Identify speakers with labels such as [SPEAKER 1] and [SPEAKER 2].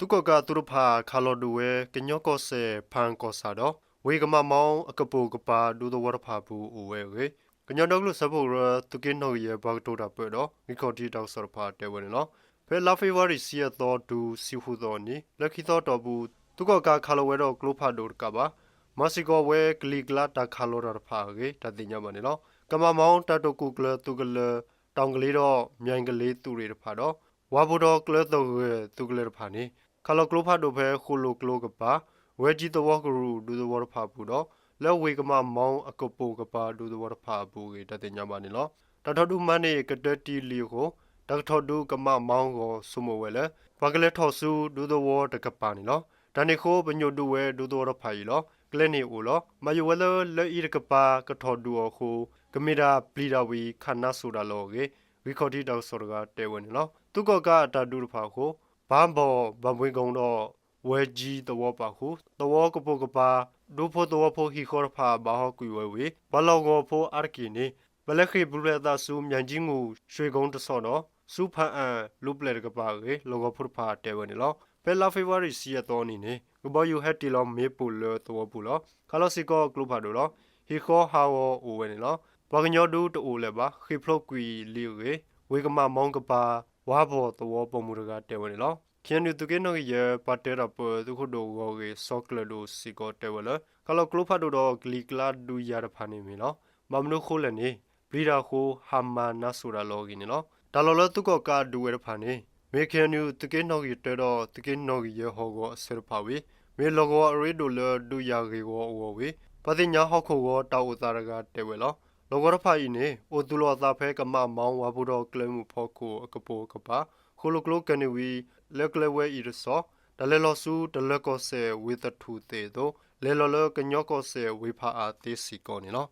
[SPEAKER 1] ko ka turpha khalo duwe kenyo ko se phan ko sa do we kama maung akapu kapa du the water pha bu uwe we kenyo dog lu sabu ra tukin no ye bag to da pe do mi ko ti dog sor pha te we no pe la favor is see to du si hu do ni lucky to do bu tu ko ka khalo we do klo pha do ka ba masiko we klikla ta khalo ra pha ge ta tin nya ba ni no kama maung ta to ku kla tu kla tong kle do myain kle tu ri pha do wa bu do kla to tu kla pha niခလကလိုဖာဒိုဖဲခိုလိုကလိုကပါဝဲဂျီတဝကရူဒူဒဝရဖာပူတော့လဲဝေကမမောင်းအကပိုကပါဒူဒဝရဖာပူကေတတဲ့ညမနေလောတထဒူမနေကတတီလီကိုတထဒူကမမောင်းကိုဆုမဝဲလဲဘကလက်ထောဆူဒူဒဝတကပါနေလောတနေခိုပညိုဒူဝဲဒူဒဝရဖာရီလောကလနေဦးလောမယဝလဲလဲဤကပါကထောဒူအခုကမီရာပလီဒါဝီခနာဆူဒါလောကေဝီခေါတီတောက်စောကတဲဝဲနေလောသူကကတာဒူဖာကိုဘာဘောဘဝေကုံတော့ဝဲကြီးတဝပါခုတဝကပုကပါဒုဖို့တဝဖို့ဟီခေါ်ဖာဘာဟကွေဝေဘလောကောဖို့အာကီနေဘလက်ခိဘလူရတာဆူမြန်ကြီးငူရွှေကုန်းတဆော့တော့စူဖန်အန်လူပလက်ကပါကေလောကောဖို့ဖာတဲဝနေလောဘယ်လာဖေဗရီစီယတော်နီနေဘောယူဟက်တီလောမေပူလတဝပူလောခါလောစီကောကလုဖာဒိုလောဟီခေါ်ဟာဝအိုဝနေလောဘာကညောဒူတိုလဲပါခိဖလုတ်ကွီလီကေဝေကမမောင်ကပါဝါဘောတဝပုံမူရကတဲဝနေလောခင်ယူတုကေနောရပတ်တဲရပသူခုဒိုဂောကေဆော့ကလဒိုစီကောတဲဝလကလောကလုဖတ်ဒိုတော့ဂလီကလာဒူရဖာနေမီနော်မမနုခိုးလည်းနေဘလီရာခိုဟာမာနာဆူရာလောဂီနေနော်ဒါလောလသူကောကာဒူရဖာနေမေခင်ယူတုကေနောရတဲတော့တုကေနောရဟောကောဆရဖာဝေမေလောကောအရီဒိုလဒူရကေကောဝဝေပတိညာဟောက်ခိုကောတောက်ဥသားရကတဲဝဲလောလောကောရဖာဤနေအိုတူလောသာဖဲကမမောင်းဝါဘူးတော့ကလမှုဖောက်ကိုအကပိုကပါခိုလိုကလိုကနေဝီလက်ကလဝဲဤရစောတလဲလောဆူတလက်ကောဆေဝေတထူတေတော့လဲလောလကညောကောဆေဝေဖာအာတေစီကောနေနော်